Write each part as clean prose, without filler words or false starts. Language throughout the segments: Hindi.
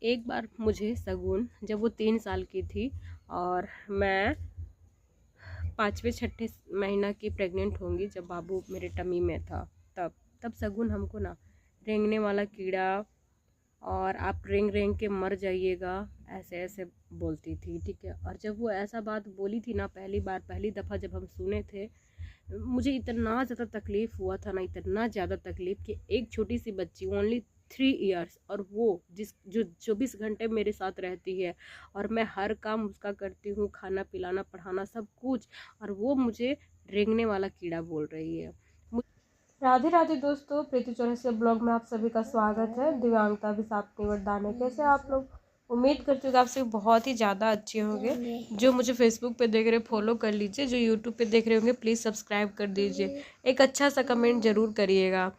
एक बार मुझे शगुन जब वो 3 साल की थी और मैं 5वें-6ठे महीना की प्रेग्नेंट होंगी, जब बाबू मेरे टमी में था, तब तब शगुन हमको ना रेंगने वाला कीड़ा और आप रेंग रेंग के मर जाइएगा ऐसे ऐसे बोलती थी। ठीक है, और जब वो ऐसा बात बोली थी ना, पहली दफ़ा जब हम सुने थे, मुझे इतना ज़्यादा तकलीफ़ हुआ था ना, इतना ज़्यादा तकलीफ़ कि एक छोटी सी बच्ची ओनली 3 इयर्स, और वो जो 24 घंटे मेरे साथ रहती है और मैं हर काम उसका करती हूँ, खाना पिलाना पढ़ाना सब कुछ, और वो मुझे रेंगने वाला कीड़ा बोल रही है। राधे राधे दोस्तों, प्रीति चौरसिया ब्लॉग में आप सभी का स्वागत है। दिव्यांगता अभिशाप वरदान है। कैसे आप लोग? उम्मीद करती हूँ कि आप सभी बहुत ही ज़्यादा अच्छे होंगे। जो मुझे फेसबुक पे देख रहे फॉलो कर लीजिए, जो यूट्यूब पे देख रहे होंगे प्लीज़ सब्सक्राइब कर दीजिए, एक अच्छा सा कमेंट ज़रूर करिएगा।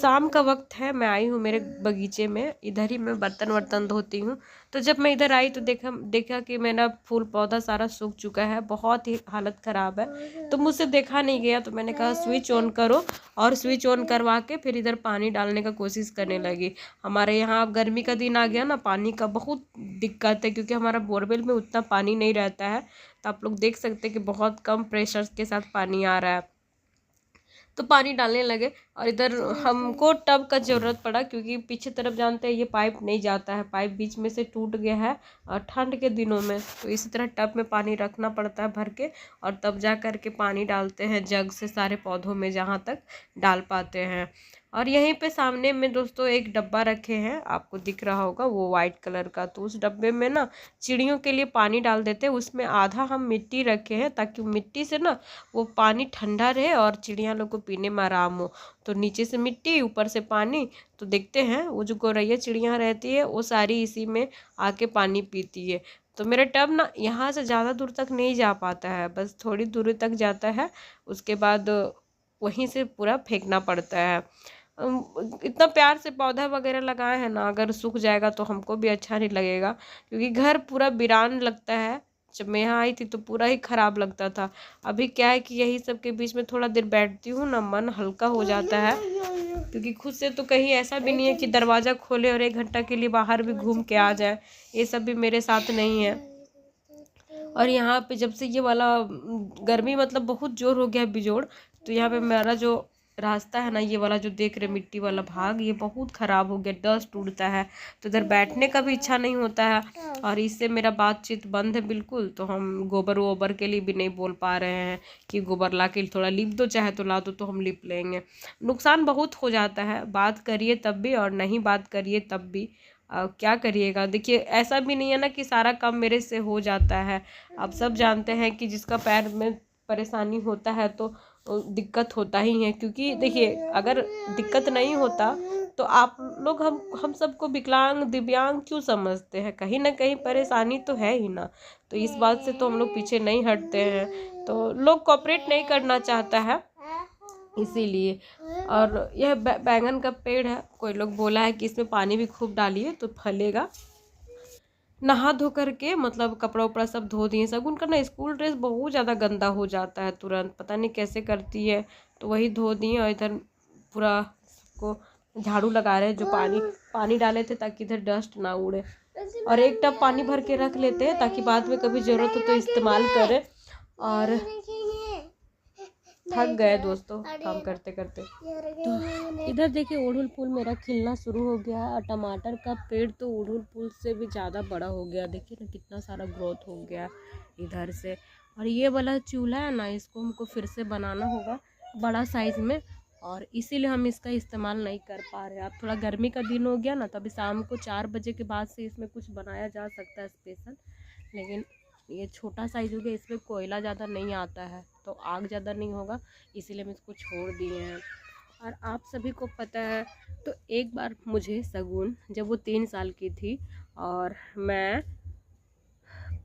शाम का वक्त है, मैं आई हूँ मेरे बगीचे में, इधर ही मैं बर्तन वर्तन धोती हूँ। तो जब मैं इधर आई तो देखा कि मेरा फूल पौधा सारा सूख चुका है, बहुत ही हालत ख़राब है। तो मुझसे देखा नहीं गया, तो मैंने कहा स्विच ऑन करो, और स्विच ऑन करवा के फिर इधर पानी डालने का कोशिश करने लगी। हमारे यहाँ अब गर्मी का दिन आ गया ना, पानी का बहुत दिक्कत है, क्योंकि हमारा बोरवेल में उतना पानी नहीं रहता है। तो आप लोग देख सकते हैं कि बहुत कम प्रेशर के साथ पानी आ रहा है। तो पानी डालने लगे, और इधर हमको टब का ज़रूरत पड़ा, क्योंकि पीछे तरफ जानते हैं ये पाइप नहीं जाता है, पाइप बीच में से टूट गया है और ठंड के दिनों में, तो इसी तरह टब में पानी रखना पड़ता है भर के, और तब जा कर के पानी डालते हैं जग से सारे पौधों में जहाँ तक डाल पाते हैं। और यहीं पे सामने में दोस्तों एक डब्बा रखे हैं, आपको दिख रहा होगा वो वाइट कलर का। तो उस डब्बे में ना चिड़ियों के लिए पानी डाल देते हैं, उसमें आधा हम मिट्टी रखे हैं, ताकि मिट्टी से ना वो पानी ठंडा रहे और चिड़िया लोग को पीने में आराम हो। तो नीचे से मिट्टी, ऊपर से पानी। तो देखते हैं वो जो गौरैया चिड़िया रहती है वो सारी इसी में आके पानी पीती है। तो मेरा टब ना यहाँ से ज़्यादा दूर तक नहीं जा पाता है, बस थोड़ी दूरी तक जाता है, उसके बाद वहीं से पूरा फेंकना पड़ता है। इतना प्यार से पौधा वगैरह लगाए हैं ना, अगर सूख जाएगा तो हमको भी अच्छा नहीं लगेगा, क्योंकि घर पूरा वीरान लगता है। जब मैं यहाँ आई थी तो पूरा ही ख़राब लगता था। अभी क्या है कि यही सब के बीच में थोड़ा देर बैठती हूँ ना, मन हल्का हो जाता है, क्योंकि खुद से तो कहीं ऐसा भी नहीं है कि दरवाज़ा खोले और 1 घंटा के लिए बाहर भी घूम के आ जाए, ये सब भी मेरे साथ नहीं है। और यहाँ पे जब से ये वाला गर्मी मतलब बहुत जोर हो गया बिजोड़, तो यहाँ पे मेरा जो रास्ता है ना, ये वाला जो देख रहे मिट्टी वाला भाग, ये बहुत ख़राब हो गया, डस्ट उड़ता है, तो इधर बैठने का भी इच्छा नहीं होता है, और इससे मेरा बातचीत बंद है बिल्कुल। तो हम गोबर वोबर के लिए भी नहीं बोल पा रहे हैं कि गोबर ला के थोड़ा लिप दो, चाहे तो ला दो तो हम लिप लेंगे। नुकसान बहुत हो जाता है, बात करिए तब भी और नहीं बात करिए तब भी। क्या करिएगा, देखिए ऐसा भी नहीं है ना कि सारा काम मेरे से हो जाता है। आप सब जानते हैं कि जिसका पैर में परेशानी होता है तो दिक्कत होता ही है, क्योंकि देखिए अगर दिक्कत नहीं होता तो आप लोग हम सबको विकलांग दिव्यांग क्यों समझते हैं? कहीं ना कहीं परेशानी तो है ही ना। तो इस बात से तो हम लोग पीछे नहीं हटते हैं, तो लोग कोऑपरेट नहीं करना चाहता है इसीलिए। और यह बैंगन का पेड़ है, कोई लोग बोला है कि इसमें पानी भी खूब डालिए तो फलेगा। नहा धो करके मतलब कपड़ा उपड़ा सब धो दिए। शगुन का ना स्कूल ड्रेस बहुत ज़्यादा गंदा हो जाता है तुरंत, पता नहीं कैसे करती है, तो वही धो दिए। और इधर पूरा सबको झाड़ू लगा रहे हैं, जो पानी पानी डाले थे ताकि इधर डस्ट ना उड़े, और एक टब पानी भर के रख लेते हैं ताकि बाद में कभी ज़रूरत हो तो इस्तेमाल करें। और थक गए दोस्तों काम करते करते। तो इधर देखिए अड़हुल फूल मेरा खिलना शुरू हो गया है, और टमाटर का पेड़ तो अड़हुल फूल से भी ज़्यादा बड़ा हो गया, देखिए ना कितना सारा ग्रोथ हो गया इधर से। और ये वाला चूल्हा है ना, इसको हमको फिर से बनाना होगा बड़ा साइज़ में, और इसीलिए हम इसका इस्तेमाल नहीं कर पा रहे। अब थोड़ा गर्मी का दिन हो गया ना, तो अभी शाम को 4 बजे के बाद से इसमें कुछ बनाया जा सकता है स्पेशल, लेकिन ये छोटा साइज हो गया, इसमें कोयला ज़्यादा नहीं आता है तो आग ज़्यादा नहीं होगा, इसीलिए हम इसको छोड़ दिए हैं। और आप सभी को पता है, तो एक बार मुझे शगुन जब वो 3 साल की थी और मैं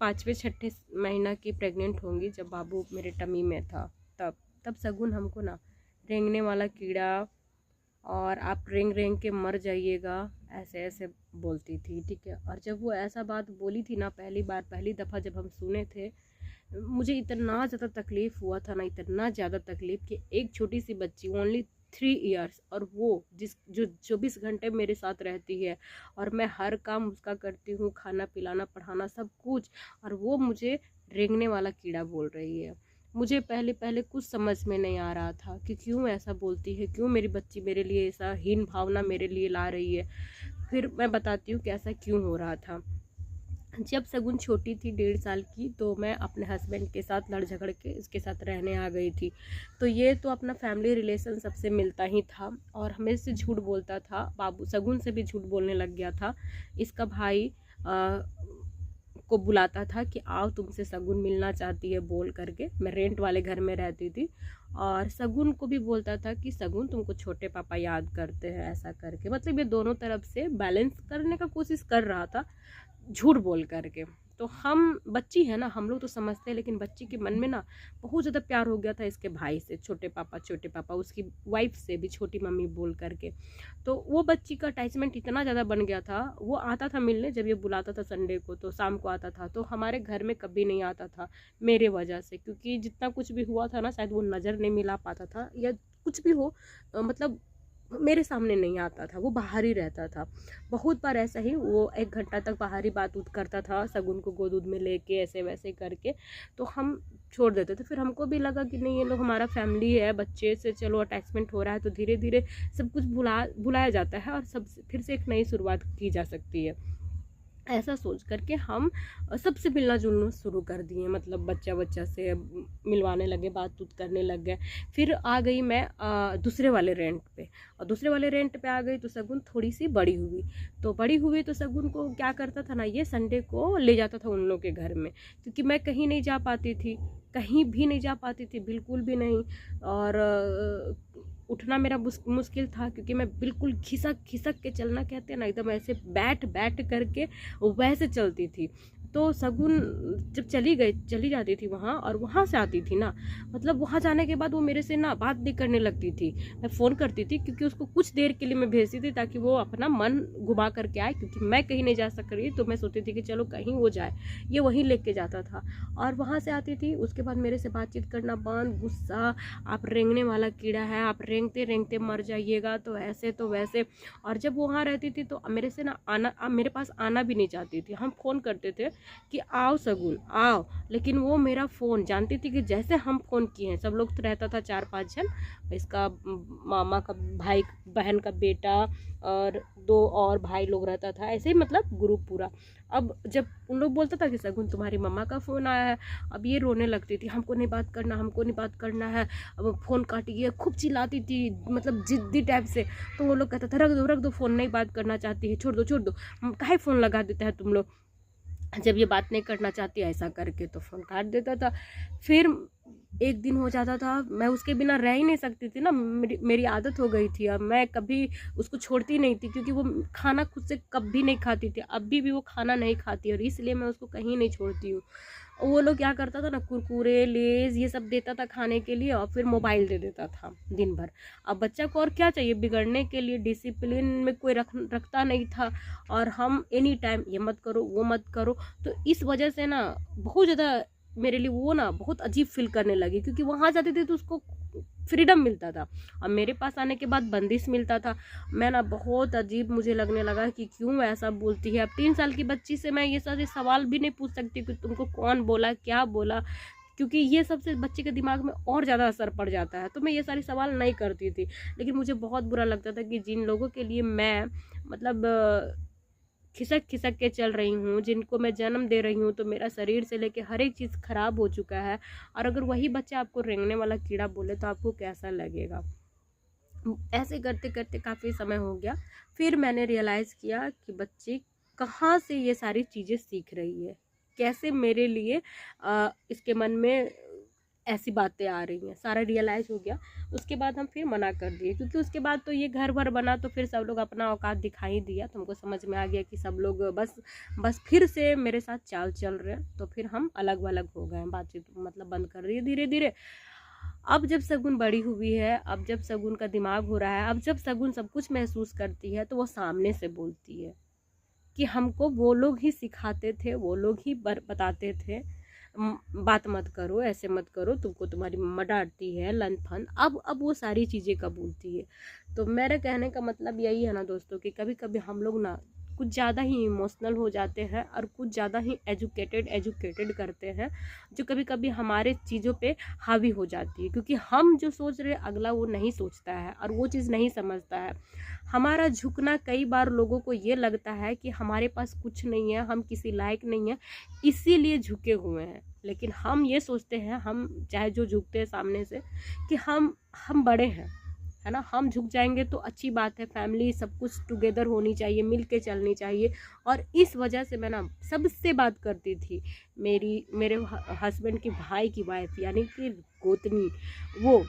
5वें-6ठे महीना की प्रेग्नेंट होंगी, जब बाबू मेरे टमी में था, तब तब शगुन हमको ना रेंगने वाला कीड़ा और आप रेंग रेंग के मर जाइएगा ऐसे ऐसे बोलती थी। ठीक है, और जब वो ऐसा बात बोली थी ना, पहली दफ़ा जब हम सुने थे, मुझे इतना ज़्यादा तकलीफ़ हुआ था ना, इतना ज़्यादा तकलीफ़ कि एक छोटी सी बच्ची ओनली 3 इयर्स, और वो जो 24 घंटे मेरे साथ रहती है और मैं हर काम उसका करती हूँ, खाना पिलाना पढ़ाना सब कुछ, और वो मुझे रेंगने वाला कीड़ा बोल रही है। मुझे पहले पहले कुछ समझ में नहीं आ रहा था कि क्यों ऐसा बोलती है, क्यों मेरी बच्ची मेरे लिए ऐसा हीन भावना मेरे लिए ला रही है। फिर मैं बताती हूँ कि ऐसा क्यों हो रहा था। जब सगुन छोटी थी 1.5 साल की, तो मैं अपने हस्बैंड के साथ लड़ झगड़ के इसके साथ रहने आ गई थी। तो ये तो अपना फैमिली रिलेशन सबसे मिलता ही था और हमें से झूठ बोलता था, बाबू सगुन से भी झूठ बोलने लग गया था। इसका भाई को बुलाता था कि आओ तुमसे सगुन मिलना चाहती है बोल करके। मैं रेंट वाले घर में रहती थी, और सगुन को भी बोलता था कि सगुन तुमको छोटे पापा याद करते हैं, ऐसा करके। मतलब ये दोनों तरफ से बैलेंस करने का कोशिश कर रहा था, झूठ बोल करके। तो हम बच्ची है ना, हम लोग तो समझते हैं, लेकिन बच्ची के मन में ना बहुत ज़्यादा प्यार हो गया था इसके भाई से, छोटे पापा, उसकी वाइफ से भी छोटी मम्मी बोल करके। तो वो बच्ची का अटैचमेंट इतना ज़्यादा बन गया था। वो आता था मिलने, जब ये बुलाता था संडे को तो शाम को आता था, तो हमारे घर में कभी नहीं आता था मेरे वजह से, क्योंकि जितना कुछ भी हुआ था ना, शायद वो नज़र नहीं मिला पाता था या कुछ भी हो, मतलब मेरे सामने नहीं आता था, वो बाहर ही रहता था। बहुत बार ऐसा ही वो 1 घंटा तक बाहर ही बात उत करता था, सगुन को गोद में लेके ऐसे वैसे करके, तो हम छोड़ देते थे। फिर हमको भी लगा कि नहीं, ये लोग हमारा फैमिली है, बच्चे से चलो अटैचमेंट हो रहा है, तो धीरे धीरे सब कुछ भुलाया जाता है और सब फिर से एक नई शुरुआत की जा सकती है। ऐसा सोच करके हम सबसे मिलना जुलना शुरू कर दिए, मतलब बच्चा से मिलवाने लगे, बात उत करने लग गए। फिर आ गई मैं दूसरे वाले रेंट पे, और दूसरे वाले रेंट पे आ गई तो सगुन थोड़ी सी बड़ी हुई तो सगुन को क्या करता था ना, ये संडे को ले जाता था उन लोग के घर में, क्योंकि मैं कहीं नहीं जा पाती थी, कहीं भी नहीं जा पाती थी, बिल्कुल भी नहीं। और उठना मेरा मुश्किल था, क्योंकि मैं बिल्कुल खिसक खिसक के चलना कहते हैं ना, एकदम ऐसे बैठ करके वैसे चलती थी। तो सगुन जब चली जाती थी वहाँ, और वहाँ से आती थी ना, मतलब वहाँ जाने के बाद वो मेरे से ना बात नहीं करने लगती थी। मैं फ़ोन करती थी, क्योंकि उसको कुछ देर के लिए मैं भेजती थी ताकि वो अपना मन घुमा करके आए, क्योंकि मैं कहीं नहीं जा सक रही, तो मैं सोचती थी कि चलो कहीं वो जाए, ये वहीं लेके जाता था। और वहाँ से आती थी, उसके बाद मेरे से बातचीत करना बंद, गुस्सा, आप रेंगने वाला कीड़ा है, आप रेंगते रेंगते मर जाइएगा, तो ऐसे तो वैसे। और जब वो वहाँ रहती थी तो मेरे से ना मेरे पास आना भी नहीं चाहती थी। हम फ़ोन करते थे कि आओ सगुन आओ, लेकिन वो मेरा फ़ोन जानती थी कि जैसे हम फ़ोन किए हैं, सब लोग तो रहता था 4-5 जन, इसका मामा का भाई बहन का बेटा और 2 और भाई लोग रहता था, ऐसे ही मतलब ग्रुप पूरा। अब जब उन लोग बोलता था कि सगुन तुम्हारी मम्मा का फ़ोन आया है, अब ये रोने लगती थी, हमको नहीं बात करना है, अब फ़ोन काटिए, खूब चिल्लाती थी, मतलब जिद्दी टाइप से। तो वो लोग कहता था रख दो फ़ोन, नहीं बात करना चाहती है, छोड़ दो, काहे फ़ोन लगा देते हैं तुम लोग, जब ये बात नहीं करना चाहती ऐसा करके, तो फ़ोन काट देता था। फिर एक दिन हो जाता था, मैं उसके बिना रह ही नहीं सकती थी ना, मेरी आदत हो गई थी, अब मैं कभी उसको छोड़ती नहीं थी, क्योंकि वो खाना खुद से कभी नहीं खाती थी, अभी भी वो खाना नहीं खाती, और इसलिए मैं उसको कहीं नहीं छोड़ती हूँ। वो लोग क्या करता था ना, कुरकुरे लेज ये सब देता था खाने के लिए, और फिर मोबाइल दे देता था दिन भर। अब बच्चा को और क्या चाहिए, बिगड़ने के लिए डिसिप्लिन में कोई रखता नहीं था, और हम एनी टाइम ये मत करो वो मत करो। तो इस वजह से ना बहुत ज़्यादा मेरे लिए वो ना बहुत अजीब फील करने लगी, क्योंकि वहाँ जाती थी तो उसको फ्रीडम मिलता था, और मेरे पास आने के बाद बंदिश मिलता था। मैं ना बहुत अजीब मुझे लगने लगा कि क्यों ऐसा बोलती है। अब 3 साल की बच्ची से मैं ये सारे सवाल भी नहीं पूछ सकती कि तुमको कौन बोला, क्या बोला, क्योंकि ये सबसे बच्चे के दिमाग में और ज़्यादा असर पड़ जाता है। तो मैं ये सारे सवाल नहीं करती थी, लेकिन मुझे बहुत बुरा लगता था कि जिन लोगों के लिए मैं मतलब खिसक खिसक के चल रही हूँ, जिनको मैं जन्म दे रही हूँ, तो मेरा शरीर से लेके हर एक चीज़ ख़राब हो चुका है, और अगर वही बच्चा आपको रेंगने वाला कीड़ा बोले तो आपको कैसा लगेगा। ऐसे करते करते काफ़ी समय हो गया, फिर मैंने रियलाइज़ किया कि बच्ची कहाँ से ये सारी चीज़ें सीख रही है, कैसे मेरे लिए इसके मन में ऐसी बातें आ रही हैं, सारा रियलाइज़ हो गया। उसके बाद हम फिर मना कर दिए, क्योंकि उसके बाद तो ये घर भर बना, तो फिर सब लोग अपना औकात दिखाई दिया, तो हमको समझ में आ गया कि सब लोग बस फिर से मेरे साथ चाल चल रहे हैं, तो फिर हम अलग अलग हो गए, बातचीत मतलब बंद कर दिए धीरे धीरे। अब जब सगुन बड़ी हुई है, अब जब सगुन का दिमाग हो रहा है, अब जब सगुन सब कुछ महसूस करती है, तो वो सामने से बोलती है कि हमको वो लोग ही सिखाते थे, वो लोग ही बताते थे, बात मत करो, ऐसे मत करो, तुमको तुम्हारी मम्मा डांटती है, लन फन। अब वो सारी चीज़ें कबूलती है। तो मेरे कहने का मतलब यही है ना दोस्तों कि कभी कभी हम लोग ना कुछ ज़्यादा ही इमोशनल हो जाते हैं और कुछ ज़्यादा ही एजुकेटेड करते हैं, जो कभी कभी हमारे चीज़ों पे हावी हो जाती है, क्योंकि हम जो सोच रहे अगला वो नहीं सोचता है और वो चीज़ नहीं समझता है। हमारा झुकना कई बार लोगों को ये लगता है कि हमारे पास कुछ नहीं है, हम किसी लायक नहीं है, इसीलिए झुके हुए हैं। लेकिन हम ये सोचते हैं, हम चाहे जो झुकते हैं सामने से, कि हम बड़े हैं, है ना, हम झुक जाएंगे तो अच्छी बात है, फैमिली सब कुछ टुगेदर होनी चाहिए, मिल के चलनी चाहिए। और इस वजह से मैं ना सबसे बात करती थी। मेरे हस्बैंड की भाई की वाइफ यानी कि गोतनी, वो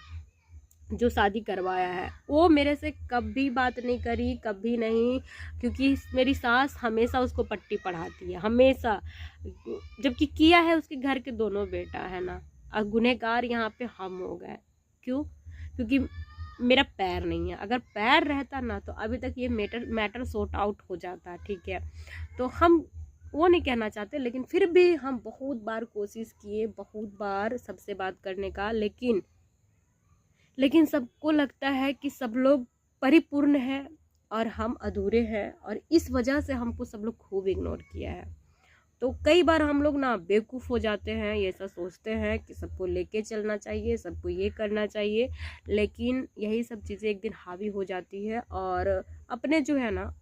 जो शादी करवाया है, वो मेरे से कभी बात नहीं करी, कभी नहीं। क्योंकि मेरी सास हमेशा उसको पट्टी पढ़ाती है, हमेशा, जबकि किया है उसके घर के दोनों बेटा, है ना। और गुनहगार यहाँ पे हम हो गए। क्यों? क्योंकि मेरा पैर नहीं है। अगर पैर रहता ना तो अभी तक ये मैटर सॉर्ट आउट हो जाता, ठीक है। तो हम वो नहीं कहना चाहते, लेकिन फिर भी हम बहुत बार कोशिश किए, बहुत बार सबसे बात करने का, लेकिन सबको लगता है कि सब लोग परिपूर्ण हैं और हम अधूरे हैं, और इस वजह से हमको सब लोग खूब इग्नोर किया है। तो कई बार हम लोग ना बेवकूफ़ हो जाते हैं, ये सब सोचते हैं कि सबको लेके चलना चाहिए, सबको ये करना चाहिए, लेकिन यही सब चीज़ें एक दिन हावी हो जाती है और अपने जो है ना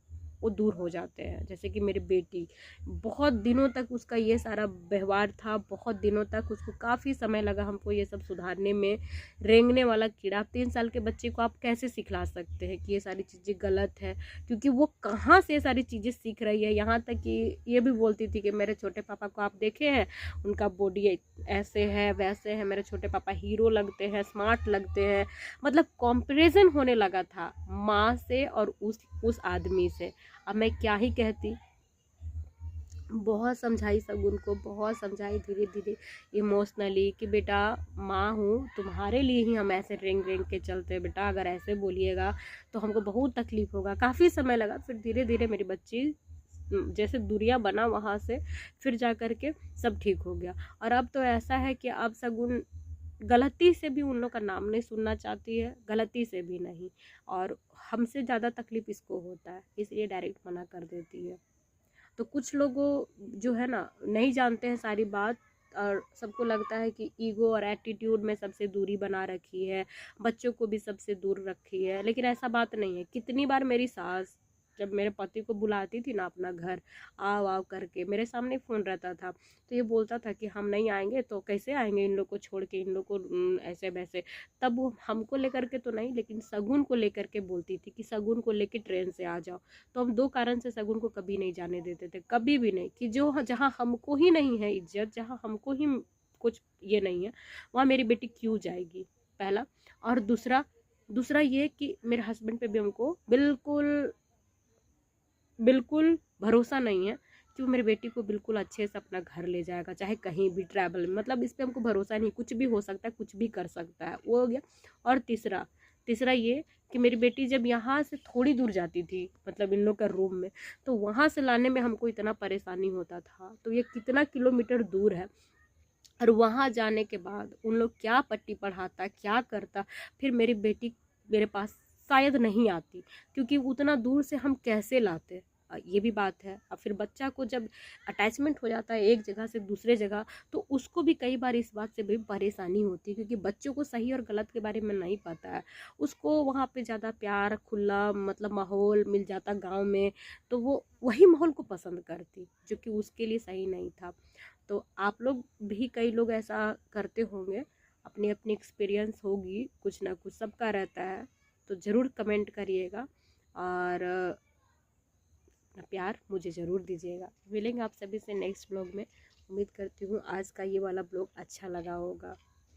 वो दूर हो जाते हैं। जैसे कि मेरी बेटी, बहुत दिनों तक उसका ये सारा व्यवहार था, बहुत दिनों तक उसको काफ़ी समय लगा हमको ये सब सुधारने में। रेंगने वाला कीड़ा, 3 साल के बच्चे को आप कैसे सिखला सकते हैं कि ये सारी चीज़ें गलत है, क्योंकि वो कहाँ से ये सारी चीज़ें सीख रही है। यहाँ तक कि ये भी बोलती थी कि मेरे छोटे पापा को आप देखे हैं, उनका बॉडी ऐसे है वैसे है, मेरे छोटे पापा हीरो लगते हैं, स्मार्ट लगते हैं। मतलब कंपैरिजन होने लगा था माँ से और उस आदमी से। अब मैं क्या ही कहती। बहुत समझाई सगुन को, बहुत समझाई धीरे धीरे इमोशनली कि बेटा माँ हूँ, तुम्हारे लिए ही हम ऐसे रेंग रेंग के चलते हैं बेटा, अगर ऐसे बोलिएगा तो हमको बहुत तकलीफ होगा। काफ़ी समय लगा, फिर धीरे धीरे मेरी बच्ची जैसे दूरियां बना वहाँ से, फिर जा कर के सब ठीक हो गया। और अब तो ऐसा है कि अब सगुन गलती से भी उन लोग का नाम नहीं सुनना चाहती है, गलती से भी नहीं, और हमसे ज़्यादा तकलीफ इसको होता है, इसलिए डायरेक्ट मना कर देती है। तो कुछ लोगों जो है ना नहीं जानते हैं सारी बात, और सबको लगता है कि ईगो और एटीट्यूड में सबसे दूरी बना रखी है, बच्चों को भी सबसे दूर रखी है। लेकिन ऐसा बात नहीं है। कितनी बार मेरी सास जब मेरे पति को बुलाती थी ना अपना घर, आओ आओ करके, मेरे सामने फ़ोन रहता था, तो ये बोलता था कि हम नहीं आएंगे तो कैसे आएंगे इन लोग को छोड़ के, इन लोग को ऐसे वैसे। तब वो हमको लेकर के तो नहीं, लेकिन सगुन को लेकर के बोलती थी कि सगुन को लेके ट्रेन से आ जाओ। तो हम 2 कारण से सगुन को कभी नहीं जाने देते थे, कभी भी नहीं, कि जो जहाँ हमको ही नहीं है इज्जत, जहाँ हमको ही कुछ ये नहीं है, वहाँ मेरी बेटी क्यों जाएगी, पहला। और दूसरा दूसरा ये कि मेरे हस्बैंड पे भी हमको बिल्कुल बिल्कुल भरोसा नहीं है कि वो मेरी बेटी को बिल्कुल अच्छे से अपना घर ले जाएगा, चाहे कहीं भी ट्रैवल में। मतलब इस पर हमको भरोसा नहीं, कुछ भी हो सकता है, कुछ भी कर सकता है, वो हो गया। और तीसरा तीसरा ये कि मेरी बेटी जब यहाँ से थोड़ी दूर जाती थी, मतलब इन लोग का रूम में, तो वहाँ से लाने में हमको इतना परेशानी होता था। तो ये कितना किलोमीटर दूर है, और वहाँ जाने के बाद उन लोग क्या पट्टी पढ़ाता, क्या करता, फिर मेरी बेटी मेरे पास शायद नहीं आती, क्योंकि उतना दूर से हम कैसे लाते, ये भी बात है। और फिर बच्चा को जब अटैचमेंट हो जाता है एक जगह से दूसरे जगह, तो उसको भी कई बार इस बात से भी परेशानी होती है, क्योंकि बच्चों को सही और गलत के बारे में नहीं पता है। उसको वहाँ पे ज़्यादा प्यार खुला मतलब माहौल मिल जाता गांव में, तो वो वही माहौल को पसंद करती, जो कि उसके लिए सही नहीं था। तो आप लोग भी, कई लोग ऐसा करते होंगे, अपनी अपनी एक्सपीरियंस होगी, कुछ ना कुछ सबका रहता है। तो ज़रूर कमेंट करिएगा और अपना प्यार मुझे ज़रूर दीजिएगा। मिलेंगे आप सभी से नेक्स्ट ब्लॉग में। उम्मीद करती हूँ आज का ये वाला ब्लॉग अच्छा लगा होगा।